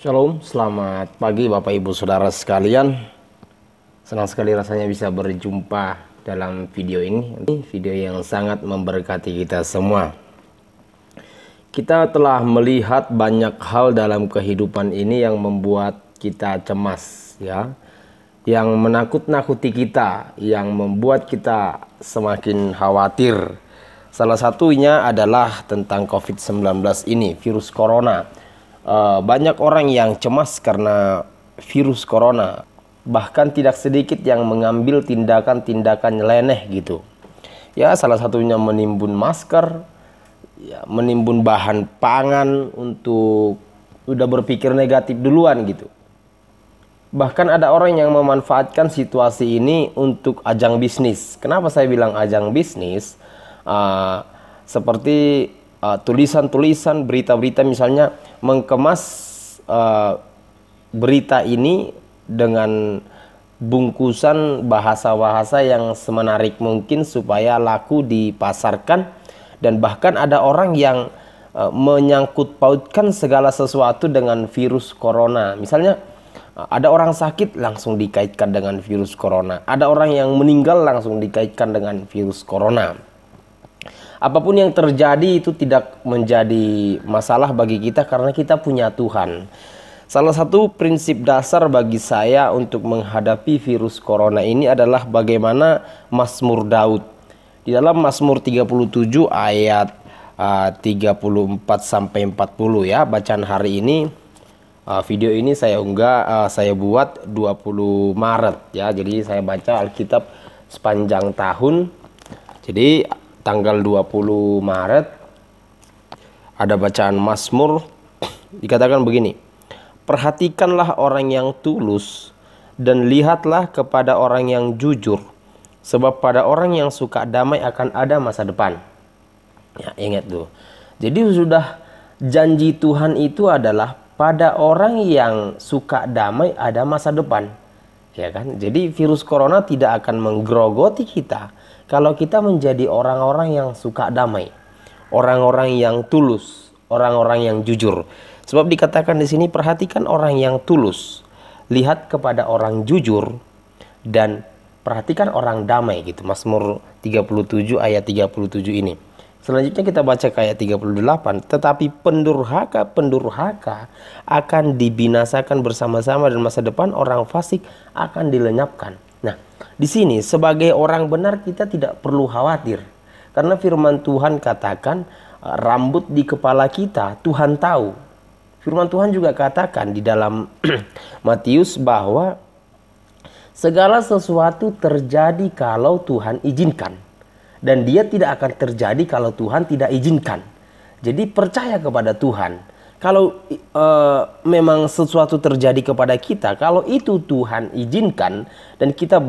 Shalom, selamat pagi Bapak Ibu Saudara sekalian. Senang sekali rasanya bisa berjumpa dalam video ini. Video yang sangat memberkati kita semua. Kita telah melihat banyak hal dalam kehidupan ini yang membuat kita cemas, ya. Yang menakut-nakuti kita, yang membuat kita semakin khawatir. Salah satunya adalah tentang COVID-19 ini, virus corona. Banyak orang yang cemas karena virus corona. Bahkan tidak sedikit yang mengambil tindakan-tindakan nyeleneh gitu. Ya, salah satunya menimbun masker, ya, menimbun bahan pangan untuk udah berpikir negatif duluan gitu. Bahkan ada orang yang memanfaatkan situasi ini untuk ajang bisnis. Kenapa saya bilang ajang bisnis? Seperti tulisan-tulisan, berita-berita misalnya mengemas berita ini dengan bungkusan bahasa-bahasa yang semenarik mungkin supaya laku dipasarkan. Dan bahkan ada orang yang menyangkut pautkan segala sesuatu dengan virus corona. Misalnya ada orang sakit langsung dikaitkan dengan virus corona. Ada orang yang meninggal langsung dikaitkan dengan virus corona. Apapun yang terjadi itu tidak menjadi masalah bagi kita karena kita punya Tuhan. Salah satu prinsip dasar bagi saya untuk menghadapi virus corona ini adalah bagaimana Mazmur Daud. Di dalam Mazmur 37 ayat 34 sampai 40 ya, bacaan hari ini. Video ini saya unggah, saya buat 20 Maret ya. Jadi saya baca Alkitab sepanjang tahun. Jadi tanggal 20 Maret ada bacaan Mazmur, dikatakan begini: perhatikanlah orang yang tulus dan lihatlah kepada orang yang jujur, sebab pada orang yang suka damai akan ada masa depan. Ya, ingat tuh. Jadi sudah janji Tuhan itu adalah pada orang yang suka damai ada masa depan. Ya kan? Jadi virus corona tidak akan menggerogoti kita kalau kita menjadi orang-orang yang suka damai, orang-orang yang tulus, orang-orang yang jujur. Sebab dikatakan di sini, perhatikan orang yang tulus, lihat kepada orang jujur, dan perhatikan orang damai gitu. Mazmur 37 ayat 37 ini. Selanjutnya kita baca ke ayat 38. Tetapi pendurhaka akan dibinasakan bersama-sama, dan masa depan orang fasik akan dilenyapkan. Nah, di sini sebagai orang benar kita tidak perlu khawatir. Karena firman Tuhan katakan rambut di kepala kita Tuhan tahu. Firman Tuhan juga katakan di dalam Matius bahwa segala sesuatu terjadi kalau Tuhan izinkan. Dan dia tidak akan terjadi kalau Tuhan tidak izinkan. Jadi percaya kepada Tuhan. Kalau memang sesuatu terjadi kepada kita, kalau itu Tuhan izinkan dan kita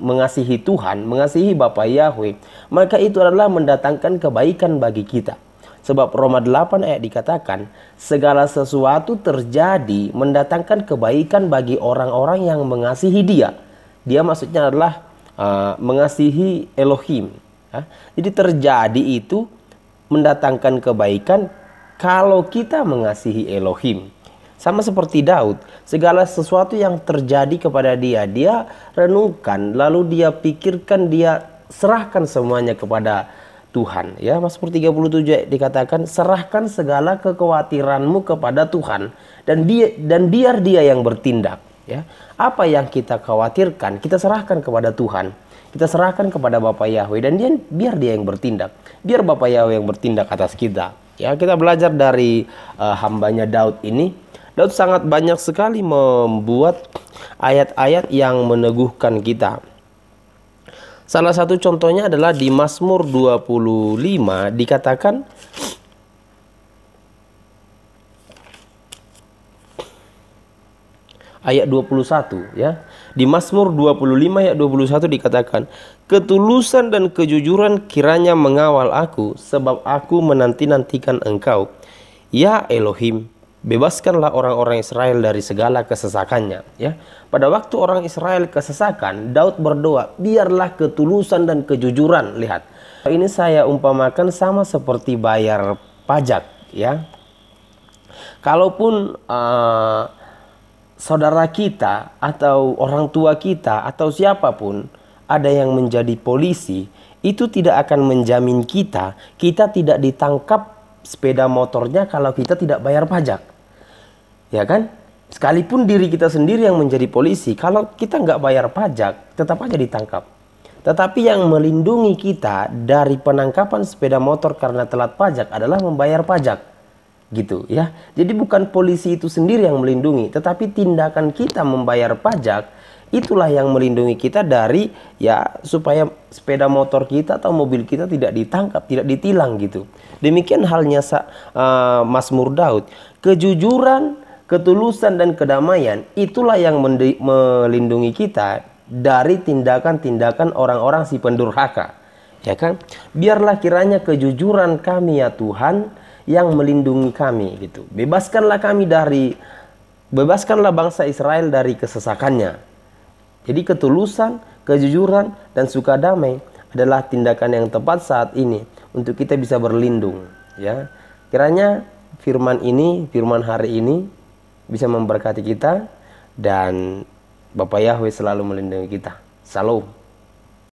mengasihi Tuhan, mengasihi Bapa Yahweh, maka itu adalah mendatangkan kebaikan bagi kita. Sebab Roma 8 ayat dikatakan, segala sesuatu terjadi mendatangkan kebaikan bagi orang-orang yang mengasihi Dia. Dia maksudnya adalah mengasihi Elohim. Jadi terjadi itu mendatangkan kebaikan kalau kita mengasihi Elohim. Sama seperti Daud, segala sesuatu yang terjadi kepada dia renungkan, lalu dia pikirkan, dia serahkan semuanya kepada Tuhan. Ya, Mazmur 37 dikatakan, serahkan segala kekhawatiranmu kepada Tuhan dan biar Dia yang bertindak. Ya, apa yang kita khawatirkan kita serahkan kepada Tuhan. Kita serahkan kepada Bapa Yahweh dan biar Dia yang bertindak. Biar Bapa Yahweh yang bertindak atas kita. Ya, kita belajar dari hambanya Daud ini. Daud sangat banyak sekali membuat ayat-ayat yang meneguhkan kita. Salah satu contohnya adalah di Mazmur 25 dikatakan, ayat 21 ya. Di Mazmur 25 ayat 21 dikatakan, ketulusan dan kejujuran kiranya mengawal aku, sebab aku menanti-nantikan Engkau. Ya Elohim, bebaskanlah orang-orang Israel dari segala kesesakannya. Ya, pada waktu orang Israel kesesakan, Daud berdoa, biarlah ketulusan dan kejujuran. Lihat, ini saya umpamakan sama seperti bayar pajak, ya. Kalaupun saudara kita atau orang tua kita atau siapapun ada yang menjadi polisi, itu tidak akan menjamin kita tidak ditangkap sepeda motornya kalau kita tidak bayar pajak. Ya kan? Sekalipun diri kita sendiri yang menjadi polisi, kalau kita nggak bayar pajak, tetap aja ditangkap. Tetapi yang melindungi kita dari penangkapan sepeda motor karena telat pajak adalah membayar pajak. Gitu ya. Jadi bukan polisi itu sendiri yang melindungi, tetapi tindakan kita membayar pajak itulah yang melindungi kita dari ya supaya sepeda motor kita atau mobil kita tidak ditangkap, tidak ditilang gitu. Demikian halnya Mazmur Daud. Kejujuran, ketulusan dan kedamaian itulah yang melindungi kita dari tindakan-tindakan orang-orang si pendurhaka. Ya kan? Biarlah kiranya kejujuran kami ya Tuhan yang melindungi kami gitu. Bebaskanlah bangsa Israel dari kesesakannya. Jadi ketulusan, kejujuran dan sukadamai adalah tindakan yang tepat saat ini untuk kita bisa berlindung, ya. Kiranya firman hari ini bisa memberkati kita dan Bapak Yahweh selalu melindungi kita. Shalom.